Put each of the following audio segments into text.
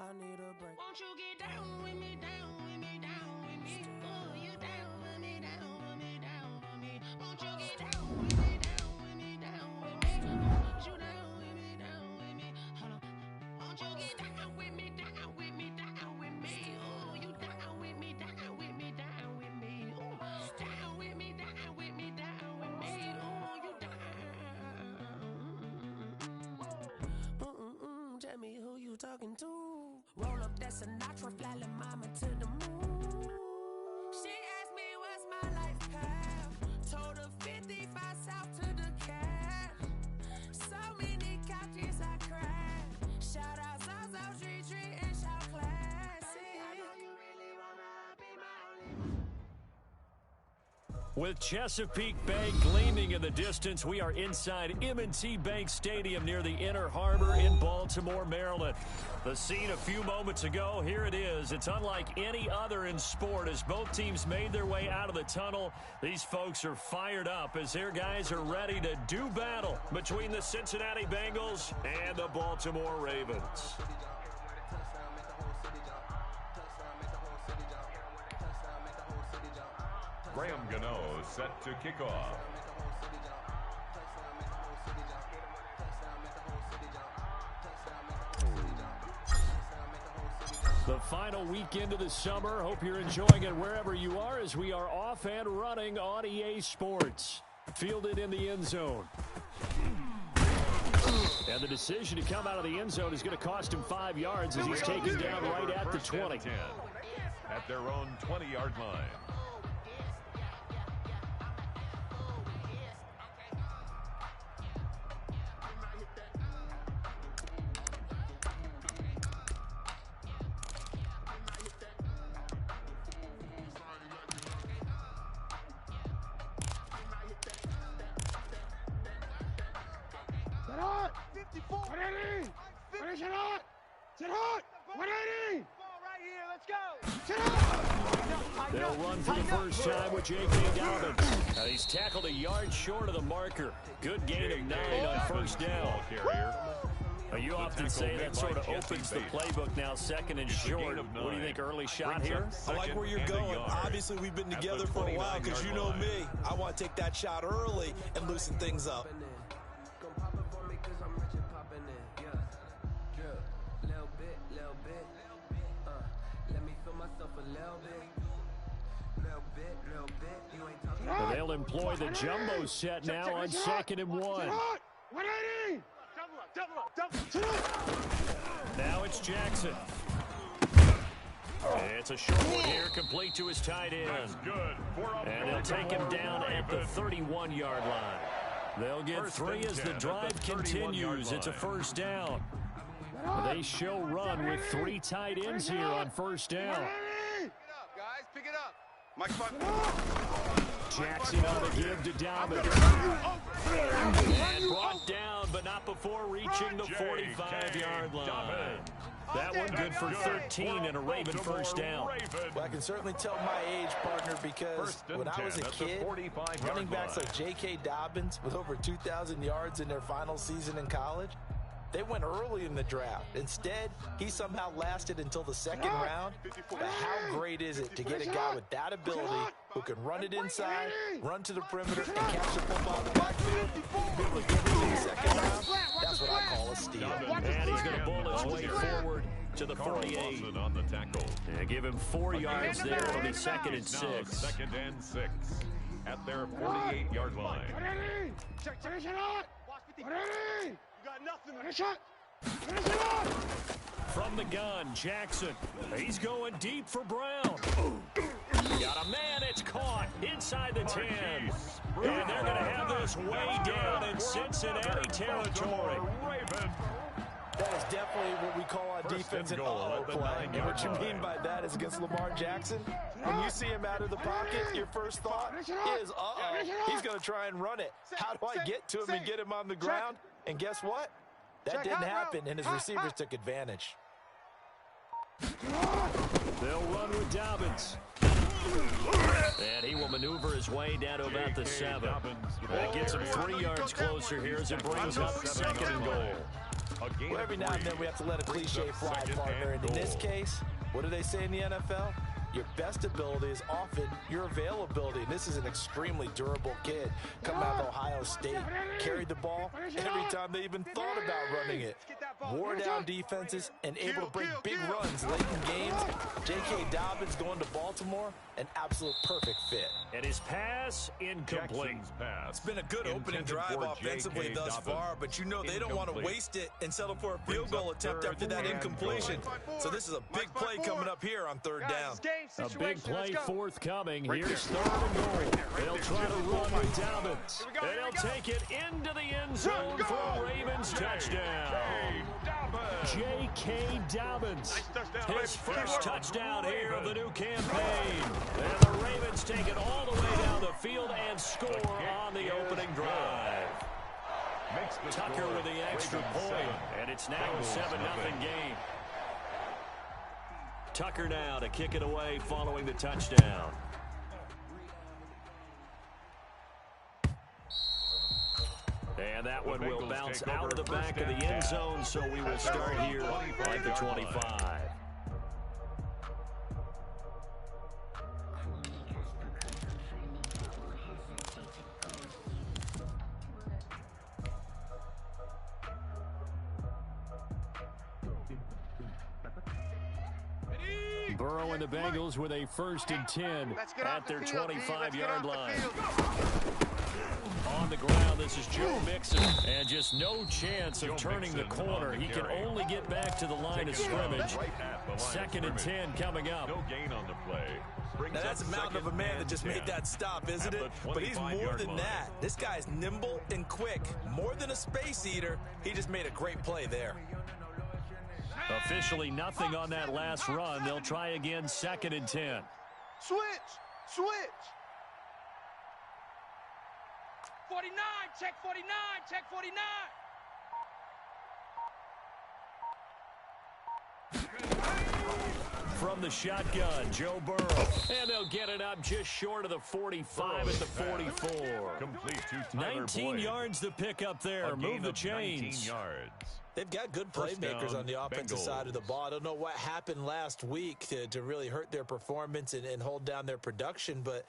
I need a break. Won't you get down with me, down with me, down with me? Oh, you down with me, down with me, down with me? Won't you get down with me, down with me, down with me? Won't you down with me, down with me? Hold on. Won't you get down with me, down with me, down with me? Oh, you down with me, down with me, down with me? Oh, down with me, down with me, down with me? Oh, you down. Tell me who you talking to. Roll up that Sinatra, fly la mama to the moon. She asked me what's my life path. Told her 55 south to the cab. So many couches I cried. Shout out South South Street and shout classic. I know you really wanna be my only. With Chesapeake Bay gleaming in the distance, we are inside M&T Bank Stadium near the Inner Harbor in Baltimore, Maryland. The scene a few moments ago, here it is. It's unlike any other in sport as both teams made their way out of the tunnel. These folks are fired up as their guys are ready to do battle between the Cincinnati Bengals and the Baltimore Ravens. Graham Gano set to kick off. The final weekend of the summer. Hope you're enjoying it wherever you are as we are off and running on EA Sports. Fielded in the end zone. And the decision to come out of the end zone is going to cost him 5 yards as he's taken down right at the 20. At their own 20-yard line. They'll run for the first time with J.K. Dobbins. He's tackled a yard short of the marker. Good gain of 9 on first down. You often say that sort of opens the playbook now, second and short. What do you think, early shot here? I like where you're going. Obviously, we've been together for a while because you know me. I want to take that shot early and loosen things up. They'll employ the jumbo set now on 2nd and 1. 180! Now it's Jackson. It's a short one here, complete to his tight end. And they'll take him down at the 31-yard line. They'll get 3 as the drive continues. It's a first down. They show run with 3 tight ends here on first down. Pick it up, guys. Pick it up. Mike, Jackson on the give to Dobbins. And brought down, but not before reaching the 45-yard line. That one good for 13 and a Raven first down. Well, I can certainly tell my age, partner, because when I was a kid, running backs like J.K. Dobbins with over 2,000 yards in their final season in college, they went early in the draft. Instead, he somehow lasted until the 2nd round. But how great is it to get a guy with that ability who can run it inside, run to the perimeter, and catch the football in the backfield? Be able to get it in the 2nd round, that's what I call a steal. And he's going to bowl his way forward to the 48. On the tackle. And give him 4 yards there. It'll be 2nd and 6. 2nd and 6 at their 48-yard line. Check it out. Got nothing. From the gun, Jackson. He's going deep for Brown. Got a man, it's caught inside the 10. And they're going to have this way down in Cincinnati territory. That is definitely what we call on defense an uh-oh play. And what you mean by that is against Lamar Jackson, when you see him out of the pocket, your first thought is, uh-oh, he's going to try and run it. How do I get to him and get him on the ground? And guess what? That didn't happen, and his receivers took advantage. They'll run with Dobbins. And he will maneuver his way down to about the 7. That gets him 3 yards closer here as it brings up 2nd and goal. Well, every now and then we have to let a cliche fly, partner. And in this case, what do they say in the NFL? Your best ability is often your availability. And this is an extremely durable kid coming out of Ohio State. Carried the ball every time they even thought about running it. Wore down defenses and able to break big runs late in games. J.K. Dobbins going to Baltimore, an absolute perfect fit. And his pass incomplete. It's been a good opening drive offensively thus far, but you know they don't want to waste it and settle for a field goal attempt after that incompletion. So this is a big play coming up here on third down. A big play forthcoming. Here's third and goal. They'll try to run with Dobbins. And he'll take it into the end zone for a Ravens touchdown. J.K. Dobbins, his first touchdown here of the new campaign. And the Ravens take it all the way down the field and score on the opening drive. Tucker with the extra point, and it's now a 7-0 game. Tucker now to kick it away following the touchdown. And that one will bounce out of the back of the end zone, so we will start here at the 25. Burrow and the Bengals with a 1st and 10 at their 25-yard line. On the ground, this is Joe Mixon, and just no chance of turning the corner. He can only get back to the line of scrimmage. 2nd and 10 coming up. No gain on the play. Now that's a mountain of a man that just made that stop, isn't it? But he's more than that. This guy's nimble and quick. More than a space eater, he just made a great play there. Officially nothing on that last run. They'll try again, 2nd and 10. Switch! 49, check 49, check 49. From the shotgun, Joe Burrow. And they'll get it up just short of the 45 at the 44. Complete to 19 yards to pick up there. Move the chains. 19 yards. They've got good playmakers on the offensive side of the ball. I don't know what happened last week to really hurt their performance and hold down their production, but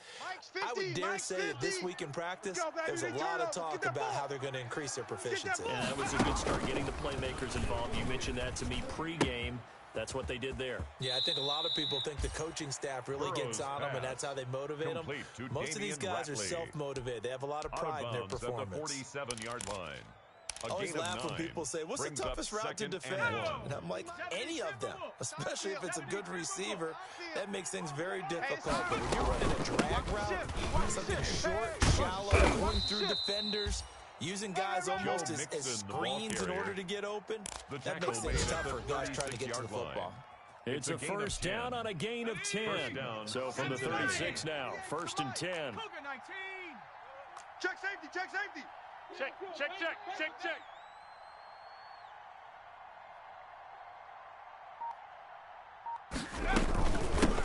I would dare say that this week in practice, there's a lot of talk about how they're going to increase their proficiency. Yeah, that was a good start, getting the playmakers involved. You mentioned that to me pregame. That's what they did there. Yeah, I think a lot of people think the coaching staff really gets on them, and that's how they motivate them. Most of these guys are self-motivated. They have a lot of pride in their performance. At the 47-yard line. I always laugh when people say, what's the toughest route to defend? And I'm like, any of them, especially if it's a good receiver. That makes things very difficult. But when you're running a drag route, something short, shallow, going through defenders, using guys almost as screens in order to get open, that makes things tough for guys trying to get to the football. It's a 1st down on a gain of 10. So from the 36 now, 1st and 10. Check safety, check safety. Check.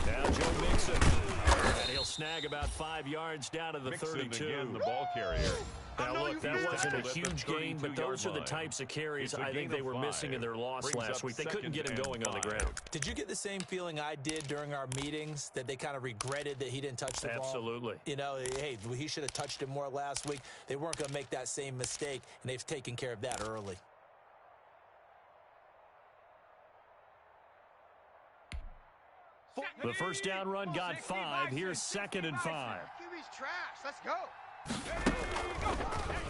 Now Joe Mixon. And he'll snag about 5 yards down to the 32. Again, the ball carrier. Now look, that wasn't a huge gain, but those are the types of carries I think they were missing in their loss last week. They couldn't get him going on the ground. Did you get the same feeling I did during our meetings, that they kind of regretted that he didn't touch the ball? Absolutely. You know, hey, he should have touched it more last week. They weren't going to make that same mistake, and they've taken care of that early. The 1st down run got 5. Here's 2nd and 5. QB's trash. Let's go.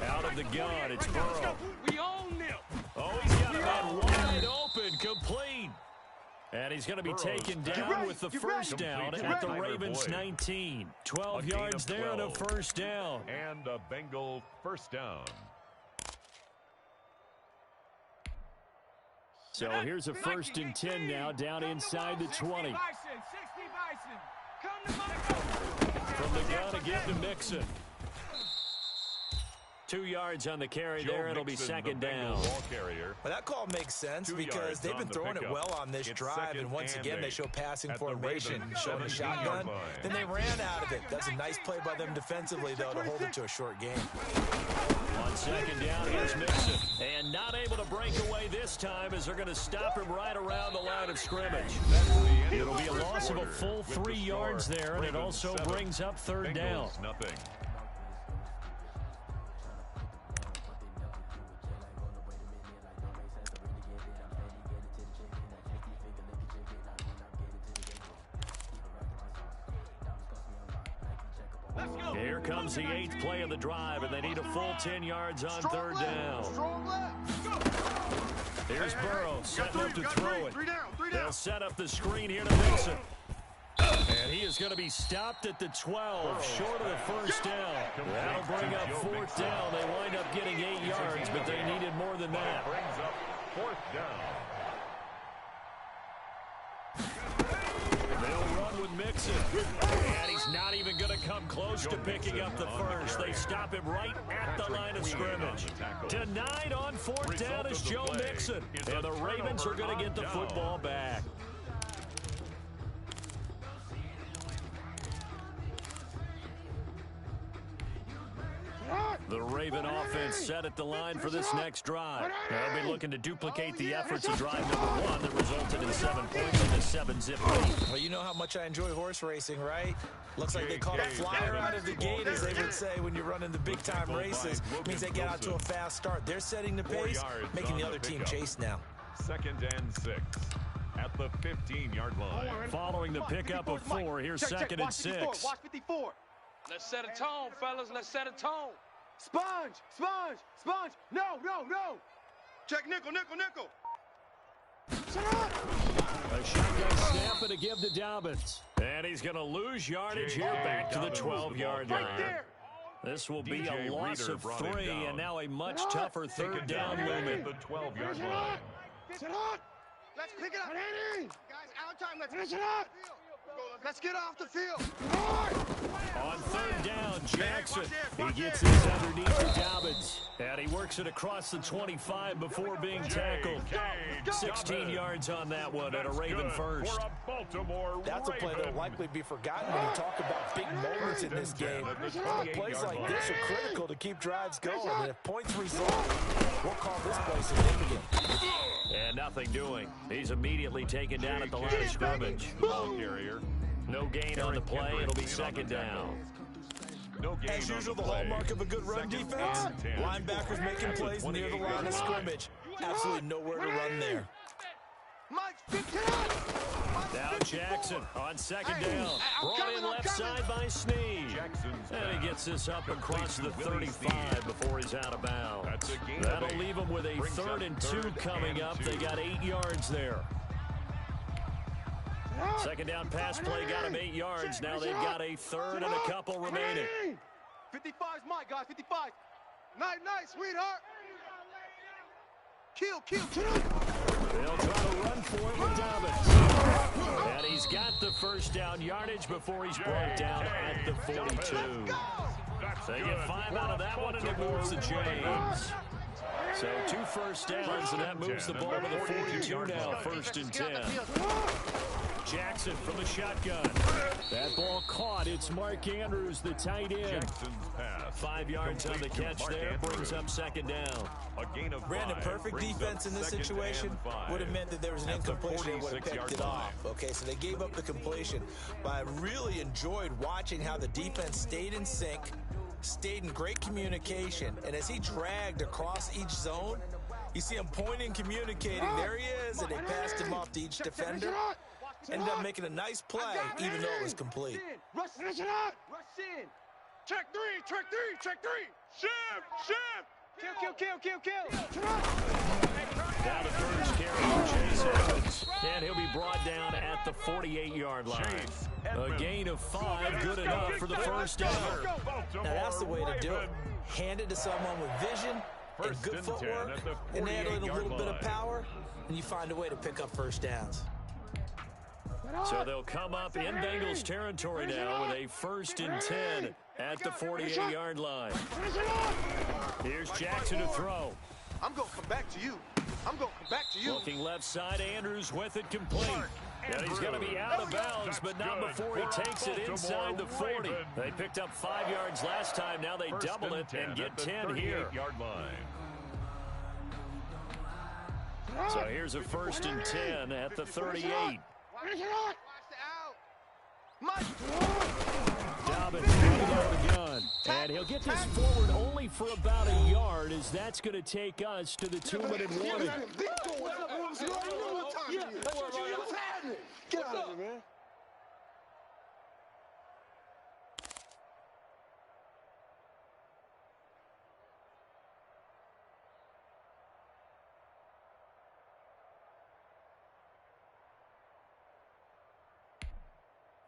Out of the gun, it's Burrow. We own them. Oh, he's got a man wide open, complete. And he's going to be taken down with the 1st down at the Ravens 19. 12 yards there and a 1st down. And a Bengal 1st down. So here's a 1st and 10 now, down inside the 20. From the gun again to Mixon. 2 yards on the carry there. It'll be 2nd down. Well, that call makes sense because they've been throwing it well on this drive, and once again they show passing formation, showing a shotgun. Then they ran out of it. That's a nice play by them defensively, though, to hold it to a short game. On On second down, here's Mixon. And not able to break away this time as they're going to stop him right around the line of scrimmage. It'll be a loss of a full 3 yards there, and it also brings up third down. Nothing. Here comes the 8th play of the drive, and they need a full 10 yards on third down. Here's Burrow setting up to throw it. They'll set up the screen here to Mixon. And he is going to be stopped at the 12, short of the first down. That'll bring up fourth down. They wind up getting 8 yards, but they needed more than that. Brings up fourth down. They'll run with Mixon. And he's not even going to come close to picking up the first. They stop him right at the line of scrimmage. Denied on fourth down is Joe Mixon. And the Ravens are going to get the football back. The Raven offense set at the line for this next drive. They'll be looking to duplicate the efforts of drive number 1 that resulted in 7 points in the 7-zip lead. Well, you know how much I enjoy horse racing, right? Looks like they caught a flyer out of the gate, as they would say when you're running the big-time races. It means they get out to a fast start. They're setting the pace, making the other team chase now. 2nd and 6 at the 15-yard line. Following the pickup of 4, here's 2nd and 6. Watch 54. Let's set a tone, fellas. Let's set a tone. Sponge. No. Check nickel. A shotgun snap and a give to Dobbins. And he's going to lose yardage here back to the 12-yard line. This will be a loss of 3, and now a much tougher third down looming. The 12-yard line. Let's pick it up. Guys, out time. Let's finish it up. Let's get off the field. On third down, Jackson. He gets this underneath to Dobbins. And he works it across the 25 before being tackled. 16 yards on that one and a Raven first. That's a play that will likely be forgotten when you talk about big moments in this game. Plays like this are critical to keep drives going. And if points result, we'll call this play significant. And nothing doing. He's immediately taken down at the line of scrimmage. Ball carrier. No gain on the play. It'll be second down. As usual, the hallmark of a good run defense, linebackers making plays near the line of scrimmage. Absolutely nowhere to run there. Now Jackson on second down. Brought in left side by Snead. And he gets this up across the 35 before he's out of bounds. That'll leave him with a 3rd and 2 coming up. They got 8 yards there. Second down pass play got him 8 yards. Now they've got a 3rd and a couple remaining. 55's mine, guys. 55. Night, sweetheart. Kill. They'll try to run for it with Dobbins. And he's got the first down yardage before he's brought down at the 42. They get 5 out of that one, and it moves the chains. So 2 first downs, and that moves the ball to the 42 now, 1st and 10. Jackson from the shotgun. That ball caught. It's Mark Andrews, the tight end. 5 yards on the catch there, brings up second down. Brandon, perfect defense in this situation would have meant that there was an incompletion that would have picked it off. Okay, so they gave up the completion. But I really enjoyed watching how the defense stayed in sync, stayed in great communication, and as he dragged across each zone, you see him pointing, communicating. There he is, and they passed him off to each defender. Ended up making a nice play, even though it was complete. Rush in. Check three. Shift. Kill. Down to first carry for Chase Edmonds. And he'll be brought down at the 48-yard line. A gain of 5, good enough for the first down. Now that's the way to do it. Hand it to someone with vision and good footwork, and add in a little bit of power, and you find a way to pick up first downs. So they'll come up in Bengals territory now with a 1st and 10 at the 48-yard line. Here's Jackson to throw. I'm going to come back to you. I'm going to come back to you. Looking left side, Andrews with it complete. And he's going to be out of bounds, but not before he takes it inside the 40. They picked up 5 yards last time. Now they double it and get 10 here. So here's a 1st and 10 at the 38. Dobbins right out of the gun. And he'll get this forward only for about a yard, as that's going to take us to the 2-minute warning. Get out of here, man.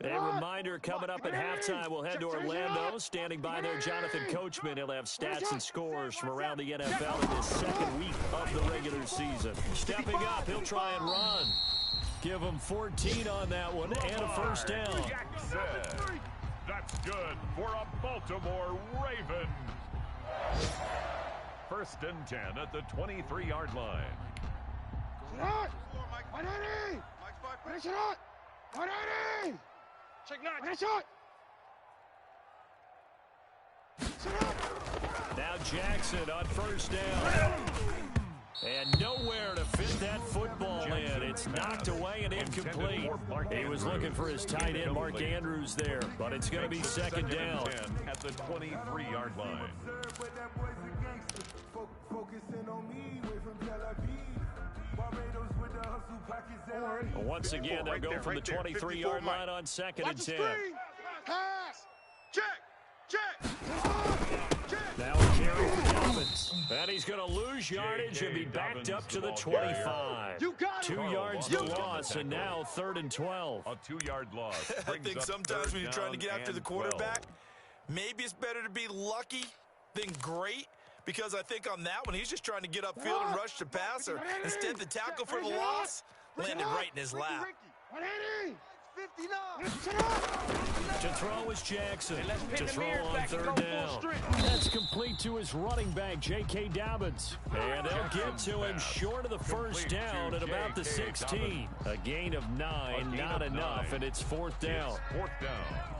A reminder, coming up at halftime, we'll head to Orlando. Standing by there, Jonathan Coachman. He'll have stats and scores from around the NFL in this 2nd week of the regular season. Stepping up, he'll try and run. Give him 14 on that one and a 1st down. That's good for a Baltimore Raven. 1st and 10 at the 23-yard line. Check 9. Now Jackson on 1st down. And nowhere to fit that football in. It's knocked away and incomplete. He was looking for his tight end, Mark Andrews, there. But it's going to be 2nd down. At the 23-yard line. Once again, they'll go from the 23-yard line on 2nd and 10. Pass. Check. Now a carry for Dobbins. And he's going to lose yardage and be backed up to the 25. 2 yards to loss, and now 3rd and 12. A 2-yard loss. I think sometimes when you're trying to get after the quarterback, maybe it's better to be lucky than great. Because I think on that one, he's just trying to get upfield and rush the passer. Instead, the tackle for the loss landed right in his lap. To throw is Jackson. To throw on 3rd down. That's complete to his running back, J.K. Dobbins. And they'll get to him short of the 1st down at about the 16. A gain of 9, not enough, and it's 4th down. 4th down.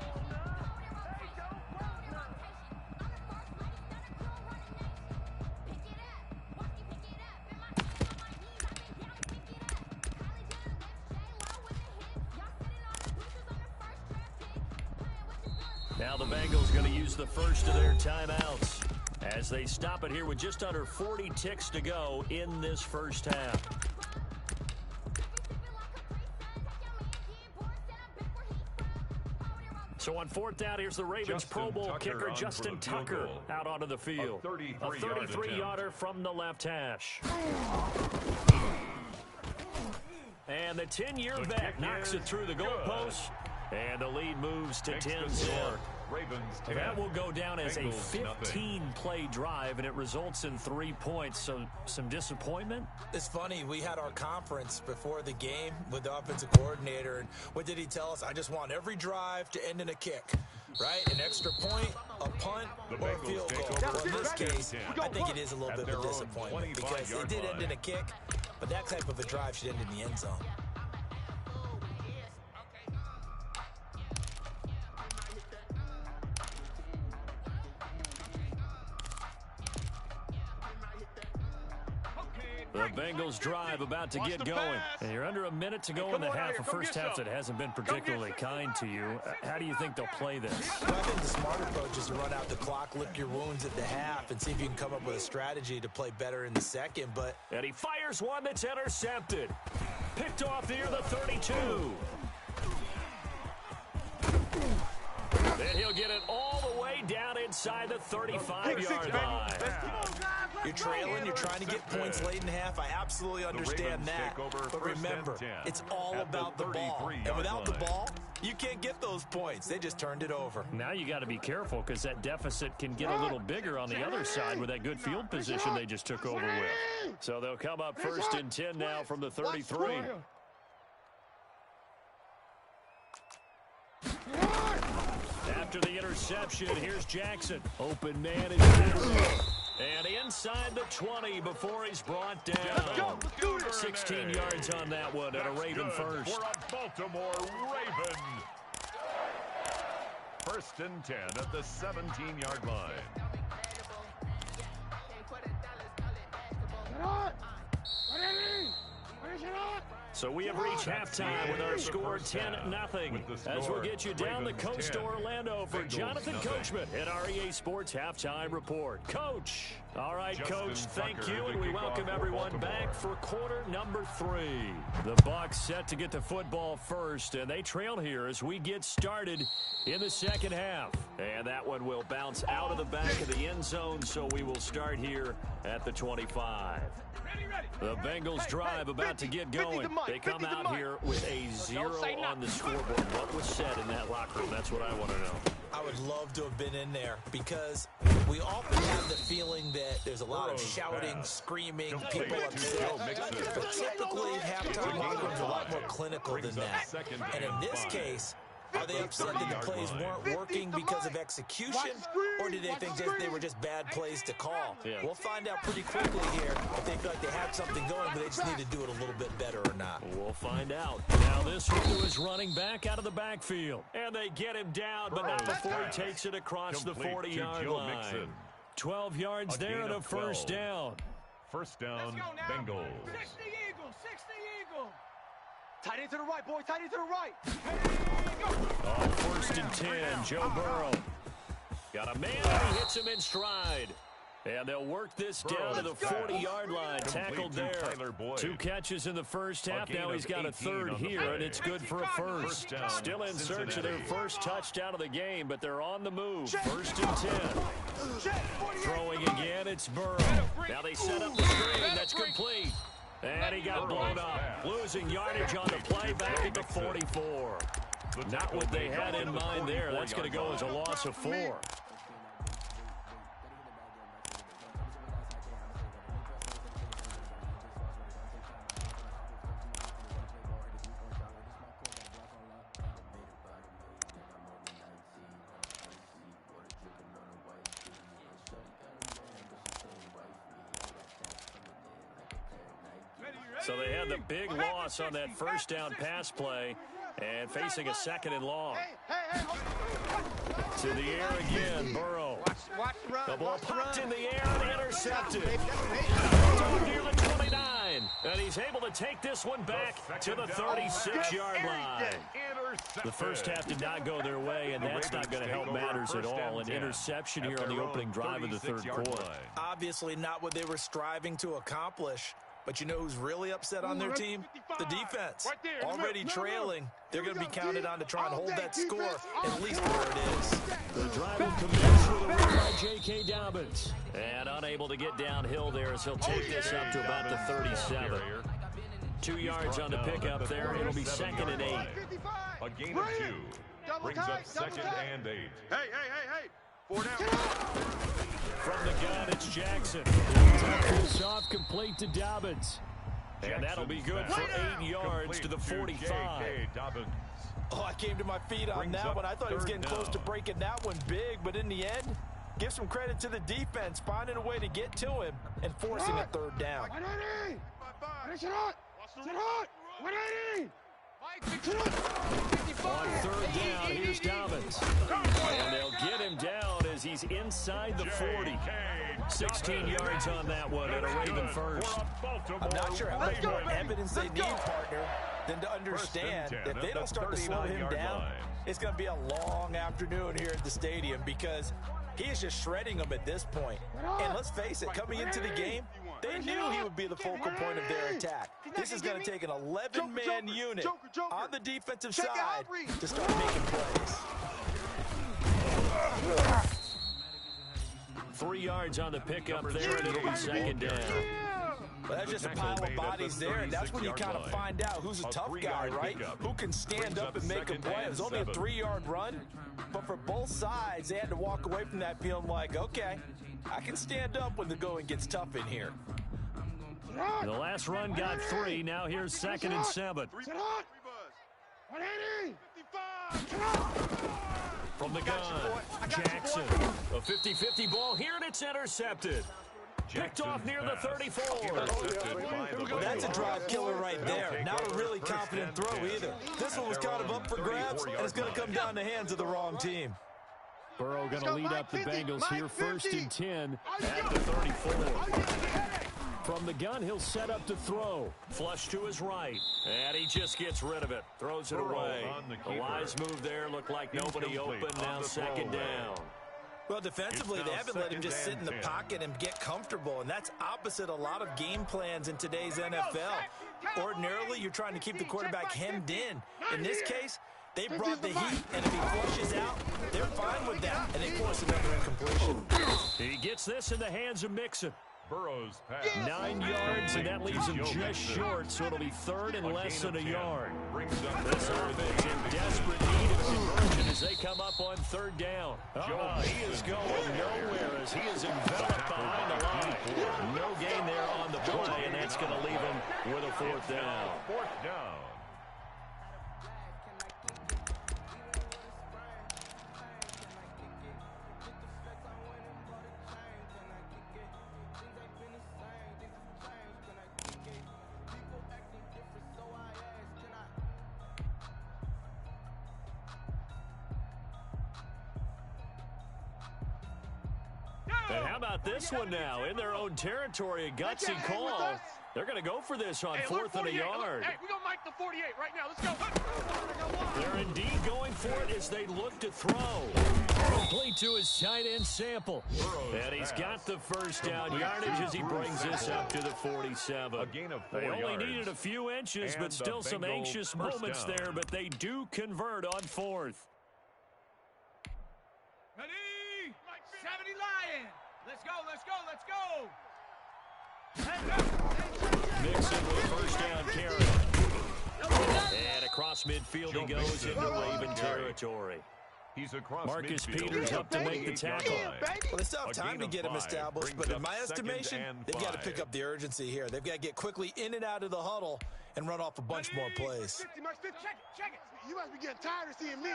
Now the Bengals going to use the first of their timeouts as they stop it here with just under 40 ticks to go in this 1st half. So on 4th down, here's the Ravens Pro Bowl kicker Justin Tucker out onto the field. A 33-yarder from the left hash. And the 10-year vet knocks it through the goalpost. And the lead moves to 10-0. That will go down as a 15-play drive, and it results in 3 points. So some disappointment? It's funny. We had our conference before the game with the offensive coordinator, and what did he tell us? I just want every drive to end in a kick, right? An extra point, a punt, or a field goal. Well, in this case, I think it is a little bit of a disappointment because it did end in a kick, but that type of a drive should end in the end zone. The Bengals drive about to get going. And you're under a minute to go in the half. A first half that hasn't been particularly kind to you. How do you think they'll play this? Well, I think the smart approach is to run out the clock, lick your wounds at the half, and see if you can come up with a strategy to play better in the second. But and he fires one that's intercepted. Picked off near the 32. Then he'll get it all the way down inside the 35-yard line. You're trailing, you're trying to get points late in half. I absolutely understand that. But remember, it's all about the ball. And without the ball, you can't get those points. They just turned it over. Now you got to be careful because that deficit can get a little bigger on the other side with that good field position they just took over with. So they'll come up 1st and 10 now from the 33. After the interception, here's Jackson. Open man is And inside the 20 before he's brought down. Let's go. Let's do this. 16 yards on that one and a Raven first. For a Baltimore Raven. 1st and 10 at the 17-yard line. So we have reached halftime with our score 10-0. As we'll get you down the coast to Orlando for Jonathan Coachman at our EA Sports Halftime Report. Coach. All right, Coach, thank you, and we welcome everyone back for quarter number 3. The Bucs set to get the football first, and they trail here as we get started in the second half. And that one will bounce out of the back of the end zone, so we will start here at the 25. The Bengals drive about to get going. They come out here with a 0 on the scoreboard. What was said in that locker room? That's what I want to know. I would love to have been in there because we often have the feeling that there's a lot of shouting, screaming, people upset. But typically, halftime locker rooms are a lot more clinical than that. And in this case, are they upset that the plays weren't working because of execution, or did they think they were just bad plays to call? Yeah. We'll find out pretty quickly here if they feel like they have something going, but they just need to do it a little bit better or not. We'll find out. Now this one is running back out of the backfield. And they get him down, but not before he takes it across the 40-yard line. 12 yards there and a first down. First down, Bengals. 60 Eagles, 60 Eagles. Tight end to the right, boy, tight end to the right. First and 10, Joe Burrow. Got a man, and he hits him in stride. And they'll work this down to the 40-yard line. Tackled there. 2 catches in the first half. Now he's got a third here, and it's good for a first. Still in search of their first touchdown of the game, but they're on the move. First and 10. Throwing again, it's Burrow. Now they set up the screen. That's complete. And he got blown up. Losing yardage on the play back at the 44. Not what they had in mind there. That's going to go as a loss of 4. So they had the big loss on that first down pass play and facing a 2nd and long. To the air again, Burrow. The ball popped in the air and intercepted. Near the 29. And he's able to take this one back to the 36-yard line. The first half did not go their way, and that's not going to help matters at all. An interception here on the opening drive of the third quarter. Obviously not what they were striving to accomplish. But you know who's really upset on their team? The defense. Already trailing. They're going to be counted on to try and hold that score at least where it is. The drive will commence with a run by J.K. Dobbins. And unable to get downhill there as he'll take this up to about the 37. 2 yards on the pickup there. It'll be 2nd and 8. A gain of 2. Brings up 2nd and 8. Hey. 4 down. From the gun, it's Jackson. This off complete to Dobbins. And that'll be good for 8 yards to the 45. Oh, I came to my feet on that one. I thought he was getting close to breaking that one big, but in the end, give some credit to the defense, finding a way to get to him and forcing a third down. 180. On third down, here's Dobbins. And they'll get him down as he's inside the 40. 16 yards on that one and a Raven first. I'm not sure how much more evidence they need, partner, than to understand that if they don't start to slow him down, it's going to be a long afternoon here at the stadium because he is just shredding them at this point. And let's face it, coming into the game, they knew he would be the focal point of their attack. This is going to take an 11-man unit on the defensive side to start making plays. 3 yards on the pickup there, and it'll be 2nd down. Well, that's just a pile of bodies there, and that's when you kind of find out who's a tough guy, right? Who can stand up and make a play. It was only a 3-yard run, but for both sides, they had to walk away from that feeling like, okay, I can stand up when the going gets tough in here. The last run got 3. Now here's 2nd and 7. From the gun, Jackson. A 50-50 ball here, and it's intercepted. Picked off near the 34. Well, that's a drive killer right there. Not a really confident throw either. This one was kind of up for grabs, and it's going to come down in the hands of the wrong team. Burrow going to lead up the Bengals here, 1st and 10 at the 34. From the gun, he'll set up to throw. Flush to his right. And he just gets rid of it. Throws it away. A wise move there. Looked like nobody open. Now 2nd down. Well, defensively, they haven't let him just sit in the pocket and get comfortable, and that's opposite a lot of game plans in today's NFL. Ordinarily, you're trying to keep the quarterback hemmed in. In this case, they brought the heat, and if he flushes out, they're fine with that, and they force another incompletion. He gets this in the hands of Mixon. Burrow's pass. 9 yards, and that leaves him just short, so it'll be 3rd and less than a yard. This offense in desperate need of conversion as they come up on 3rd down. He is going nowhere as he is enveloped behind the line. No gain there on the play, and that's going to leave him with a 4th down. 4th down. And how about this one now? In their own territory, a gutsy call. They're going to go for this on 4th and a yard. Hey, we're going to make the 48 right now. Let's go. They're indeed going for it as they look to throw. Complete to his tight end Sample. And he's got the 1st down yardage as he brings this up to the 47. A gain of 4 They only yards. needed a few inches, but still some anxious moments there, but they do convert on 4th. Ready? 70 Lion. Let's go, let's go, let's go. Mixon with 1st down carry. And across midfield he goes into Raven territory. He's across Marcus midfield. Peters up to make the tackle. Well, they still have time to get him established, but in my estimation, they've got to pick up the urgency here. They've got to get quickly in and out of the huddle and run off a bunch more plays. 50, Mike, 50. Check it. You must be getting tired of seeing me.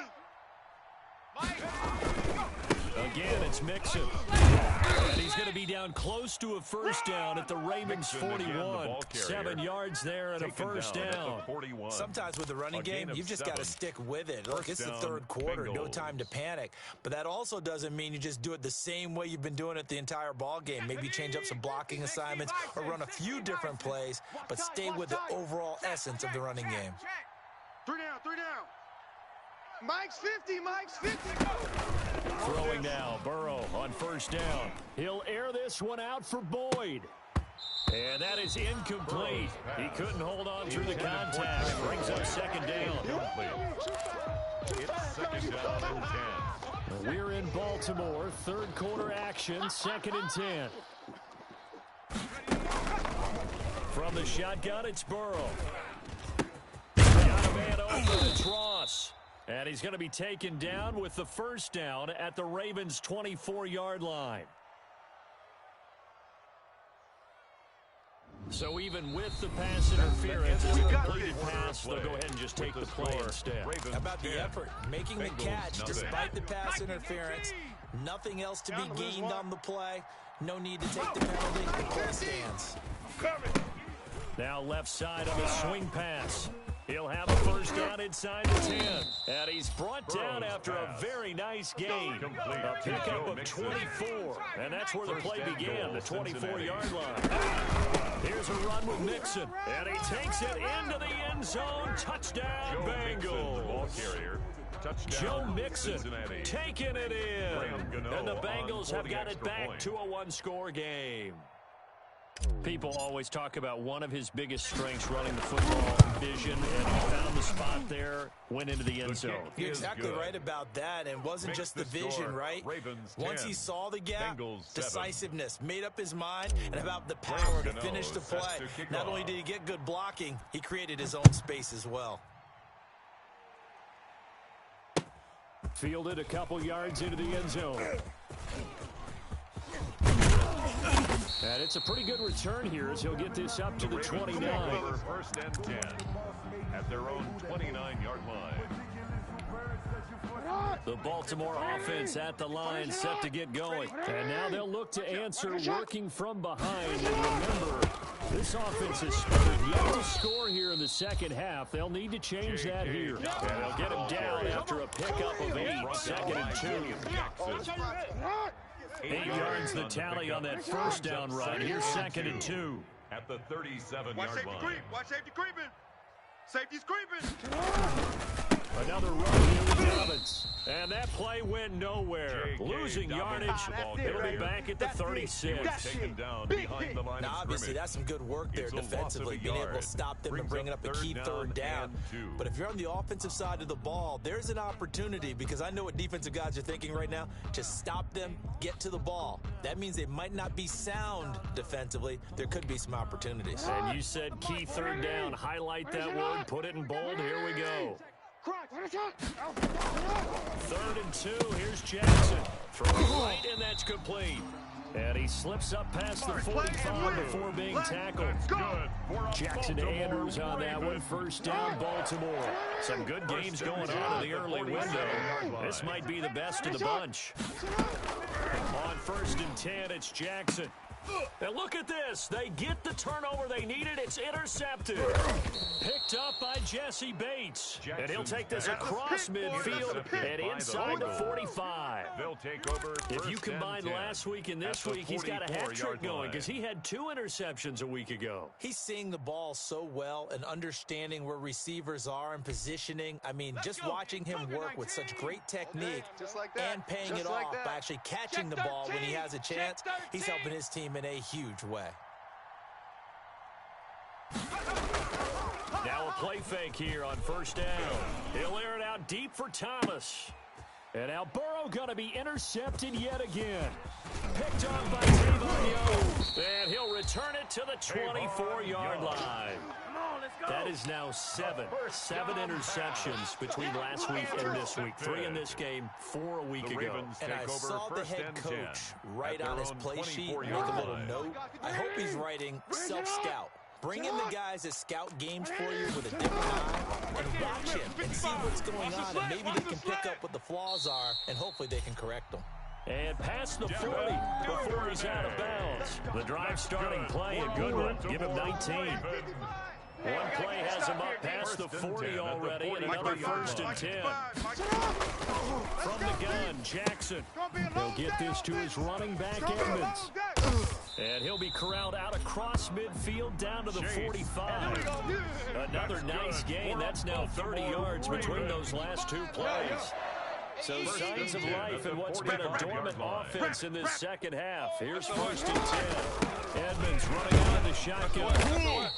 Again, it's Mixon. And he's going to be down close to a 1st down at the Ravens 41. 7 yards there and a 1st down. Sometimes with the running game, you've just got to stick with it. Look, it's the 3rd quarter, no time to panic. But that also doesn't mean you just do it the same way you've been doing it the entire ball game. Maybe change up some blocking assignments or run a few different plays, but stay with the overall essence of the running game. 3 down, 3 down. Mike's 50, Mike's 50. Throwing now, Burrow on 1st down. He'll air this one out for Boyd. And that is incomplete. He couldn't hold on through the contact. Brings up 2nd down. It's 2nd down and 10. We're in Baltimore. 3rd quarter action, 2nd and 10. From the shotgun, it's Burrow. Got a man open, it's Ross. And he's going to be taken down with the 1st down at the Ravens' 24-yard line. So even with the pass interference, it's a completed pass. They'll go ahead and just take the play instead. How about the effort? Making the catch despite the pass interference. Nothing else to be gained on the play. No need to take the penalty. The play stands. Now left side on the swing pass. He'll have a 1st down inside the 10. And he's brought down after a very nice gain. A pickup of 24. And that's where the play began, the 24-yard line. Here's a run with Mixon. And he takes it into the end zone. Touchdown, Bengals. Joe Mixon taking it in. And the Bengals have got it back to a 1-score game. People always talk about one of his biggest strengths running the football, vision, and he found the spot there, went into the end zone. You're exactly right about that, and wasn't just the vision, right? Once he saw the gap, decisiveness, made up his mind, and about the power to finish the play. Not only did he get good blocking, he created his own space as well. Fielded a couple yards into the end zone. And it's a pretty good return here as he'll get this up to the 29. 1st and 10 at their own 29-yard line. The Baltimore offense at the line, set to get going. And now they'll look to answer working from behind. And remember, this offense has struggled yet to score here in the second half. They'll need to change that here. And they'll get him down after a pickup of 8, 2nd and 2. 8 yards the tally on that first down run. Here's 2nd and 2. At the 37-yard Watch safety line. creep. Watch safety creeping. Safety's creeping. Another run here with Dobbins. And that play went nowhere. Losing yardage. It'll be back at the 36. Taken down behind the line now, of obviously, that's some good work there defensively, being able to stop them and bringing up a key third down. But if you're on the offensive side of the ball, there's an opportunity, because I know what defensive guys are thinking right now, to stop them, get to the ball. That means they might not be sound defensively. There could be some opportunities. And you said key third down. Highlight that word. Put it in bold. Here we go. 3rd and 2. Here's Jackson. Throw right, and that's complete. And he slips up past the 45 before being tackled. Jackson to Andrews on that one. First down, Baltimore. Some good games going on in the early window. This might be the best of the bunch. On 1st and 10, it's Jackson. And look at this. They get the turnover they needed. It's intercepted. Picked up by Jesse Bates. And he'll take this across midfield and inside the 45. They'll take over. If you combine last week and this week, he's got a hat trick going because he had 2 interceptions a week ago. He's seeing the ball so well and understanding where receivers are and positioning. I mean, just watching him work with such great technique and paying it off by actually catching the ball when he has a chance, he's helping his team in a huge way. Now a play fake here on 1st down. He'll air it out deep for Thomas. And now Burrow going to be intercepted yet again. Picked off by Tavon Young. And he'll return it to the 24-yard line. That is now 7 interceptions between last week and this week. 3 in this game, 4 a week ago. And I saw the head coach write on his play sheet, make a little note. I hope he's writing self-scout. Bring in the guys that scout games for you with a different eye and watch him and see what's going on, and maybe they can pick up what the flaws are, and hopefully they can correct them. And past the 40 before he's out of bounds. The drive starting play, a good one. Give him 19. One play has him up past the 40 already, and another 1st and 10. From the gun, Jackson. He'll get this to his running back, Edmonds. And he'll be corralled out across midfield down to the 45. Another nice gain. That's now 30 yards between those last 2 plays. So signs of life in what's been a dormant offense in this second half. Here's 1st and 10. Edmonds running out of the shotgun.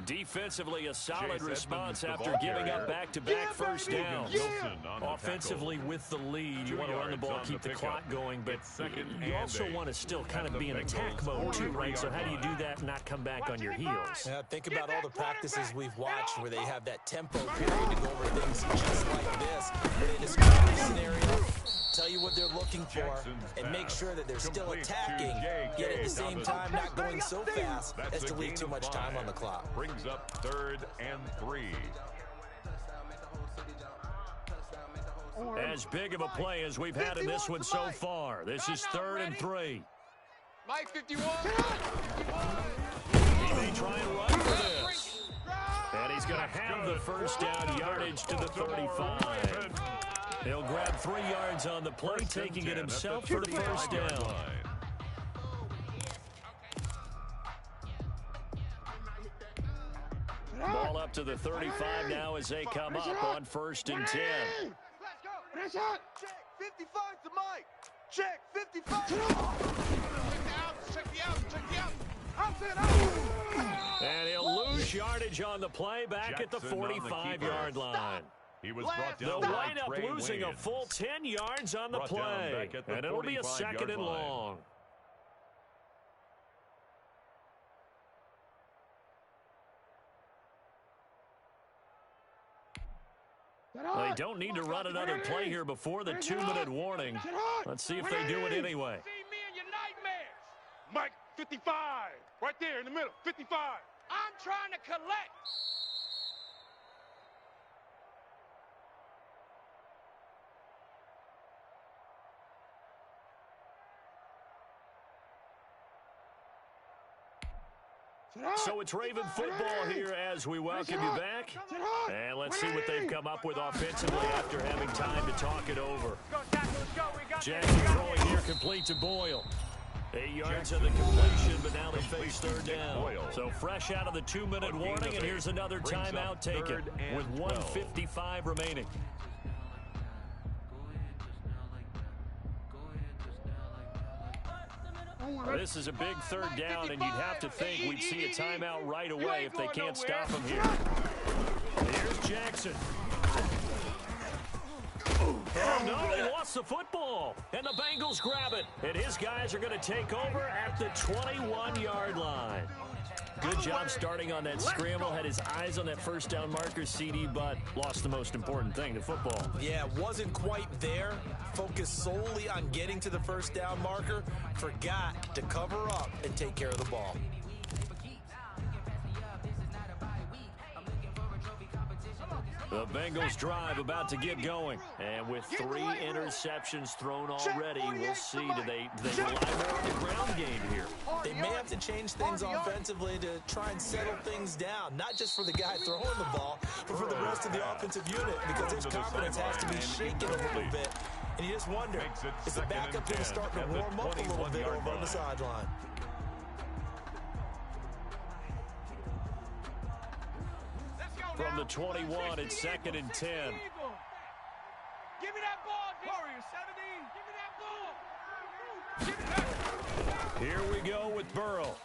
Defensively, a solid response after giving up back-to-back first downs. Offensively, with the lead, you want to run the ball, keep the clock going, but you also want to still kind of be in attack mode too, right? So how do you do that and not come back on your heels? Yeah, think about all the practices we've watched where they have that tempo period to go over things just like this, where they describe the scenario, tell you what they're looking for, and make sure that they're still attacking, yet at the same time not going so fast as to leave too much time on the clock. Brings up 3rd and 3. As big of a play as we've had in this one so far. This is 3rd and 3. Mike 51. He may try and run for this. And he's going to have the first down yardage to the 35. He'll grab 3 yards on the play, taking it himself for the first down. Ball up to the 35 now as they come up on 1st and 10. Let's go. Check 55 to Mike. Check 55. And he'll lose yardage on the play back at the 45-yard line. He was brought down. They'll wind up Trey losing Waynes. a full 10 yards on the play. And it'll be a 2nd and long. They don't need to run another play here before the 2-minute warning. Let's see if they do it anyway. See me in your nightmares. Mike 55. Right there in the middle. 55. I'm trying to collect. 1 So it's Raven football here as we welcome you back. And let's see what they've come up with offensively after having time to talk it over. Jackson throwing here complete to Boyle. 8 yards of the completion, but now they face third down. So fresh out of the 2-minute warning, and here's another timeout taken with 1:55 remaining. This is a big third down, and you'd have to think we'd see a timeout right away if they can't stop him here. Here's Jackson. Oh, no, he lost the football, and the Bengals grab it. And his guys are going to take over at the 21-yard line. Good job starting on that scramble. Had his eyes on that first down marker, CD, but lost the most important thing, the football. Yeah, wasn't quite there. Focused solely on getting to the first down marker. Forgot to cover up and take care of the ball. The Bengals drive about to get going. And with 3 interceptions thrown already, we'll see, do they rely more on the ground game here? They may have to change things offensively to try and settle things down, not just for the guy throwing the ball, but for the rest of the offensive unit, because his confidence has to be shaken a little bit. And you just wonder, is the backup going to start to warm up a little bit over on the sideline? From the 21, it's 2nd and 10. Give me that ball, Warrior 70. Give me that ball. Here we go with Burrow.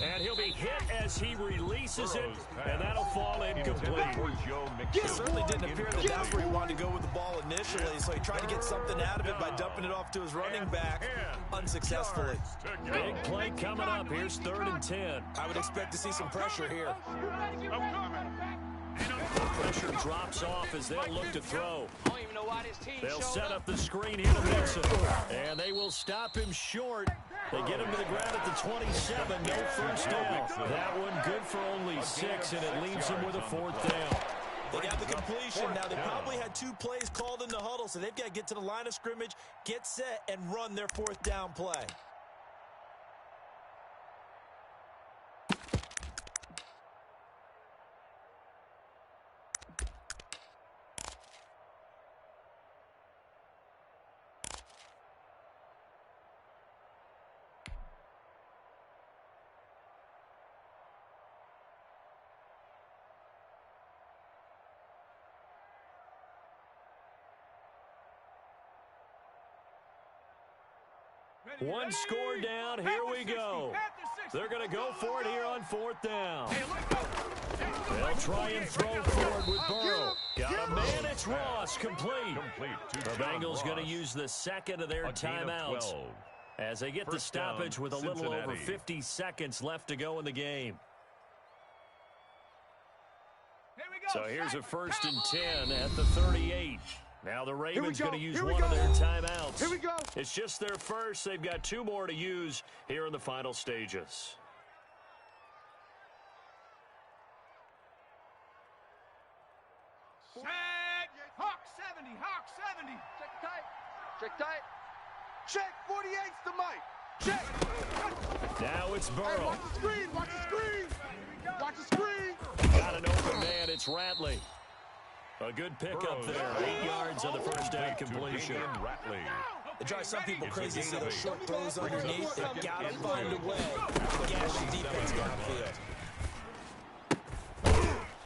And he'll be hit as he releases it, and that'll fall incomplete. It certainly didn't appear that that's where he wanted to go with the ball initially, so he tried to get something out of it by dumping it off to his running back unsuccessfully. Big play coming up. Here's 3rd and 10. I would expect to see some pressure here. Pressure drops off as they'll look to throw. They'll set up the screen here to Mixon, and they will stop him short. They get him to the ground at the 27, no first down. That one good for only 6, and it leaves him with a 4th down. They got the completion. Now, they probably had 2 plays called in the huddle, so they've got to get to the line of scrimmage, get set, and run their 4th down play. One score down. Here we go. They're going to go for it here on 4th down. They'll try and throw forward with Burrow. Got a man. It's Ross. Complete. The Bengals going to use the 2nd of their timeouts as they get the stoppage with a little over 50 seconds left to go in the game. So here's a 1st and 10 at the 38. Now the Ravens going to use one of their timeouts. Here we go. It's just their first. They've got 2 more to use here in the final stages. Set. Hawk 70. Hawk 70. Check tight. Check tight. Check. 48's the mic. Check. Now it's Burrow. Hey, watch the screen. Watch the screen. Watch the screen. Got an open man. It's Ratley. A good pickup there. 8 yards on the first down completion. It drives some people crazy to see those short throws underneath. They've got to find a way to gash the defense downfield.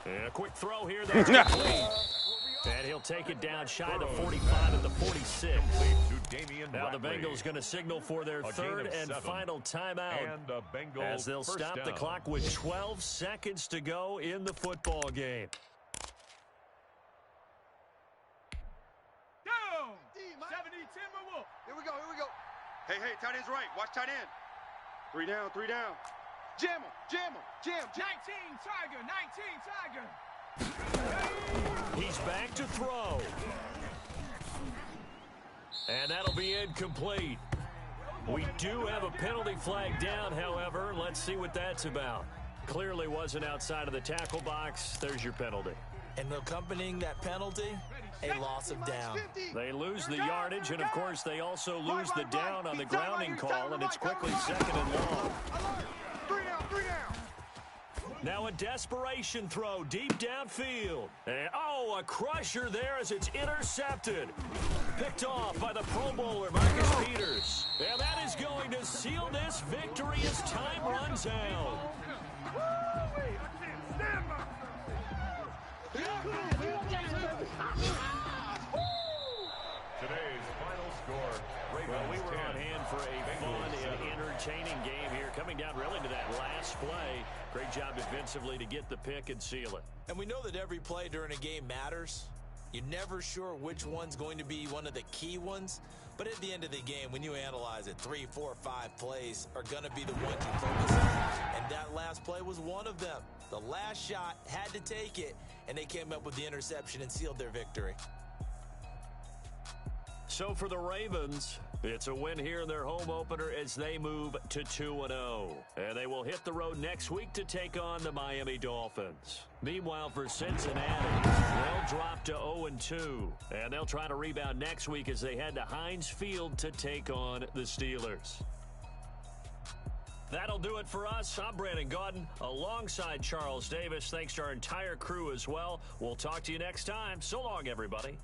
And a quick throw here. That's complete. And he'll take it down shy of the 45 at the 46. Now the Bengals going to signal for their 3rd and final timeout as they'll stop the clock with 12 seconds to go in the football game. Down. 70 Timberwolf. Here we go. Here we go. Hey, tight end's right. Watch tight end. 3 down. 3 down. Jam him. Jam him. Jam. 19 Tiger. 19 Tiger. He's back to throw. And that'll be incomplete. We do have a penalty flag down, however. Let's see what that's about. Clearly wasn't outside of the tackle box. There's your penalty. And accompanying that penalty, a loss of down. They lose the yardage, and, of course, they also lose the down on the grounding call, and it's quickly 2nd and long. Now a desperation throw deep downfield. And, oh, a crusher there as it's intercepted. Picked off by the Pro Bowler, Marcus Peters. And that is going to seal this victory as time runs out. Today's final score. Well, we were on hand for a fun and entertaining game here, coming down really to that last play. Great job defensively to get the pick and seal it. And we know that every play during a game matters. You're never sure which one's going to be one of the key ones. But at the end of the game, when you analyze it, 3, 4, 5 plays are going to be the ones you focus on. And that last play was one of them. The last shot had to take it, and they came up with the interception and sealed their victory. So for the Ravens, it's a win here in their home opener as they move to 2-0. And they will hit the road next week to take on the Miami Dolphins. Meanwhile, for Cincinnati, they'll drop to 0-2. And they'll try to rebound next week as they head to Heinz Field to take on the Steelers. That'll do it for us. I'm Brandon Gaudin alongside Charles Davis. Thanks to our entire crew as well. We'll talk to you next time. So long, everybody.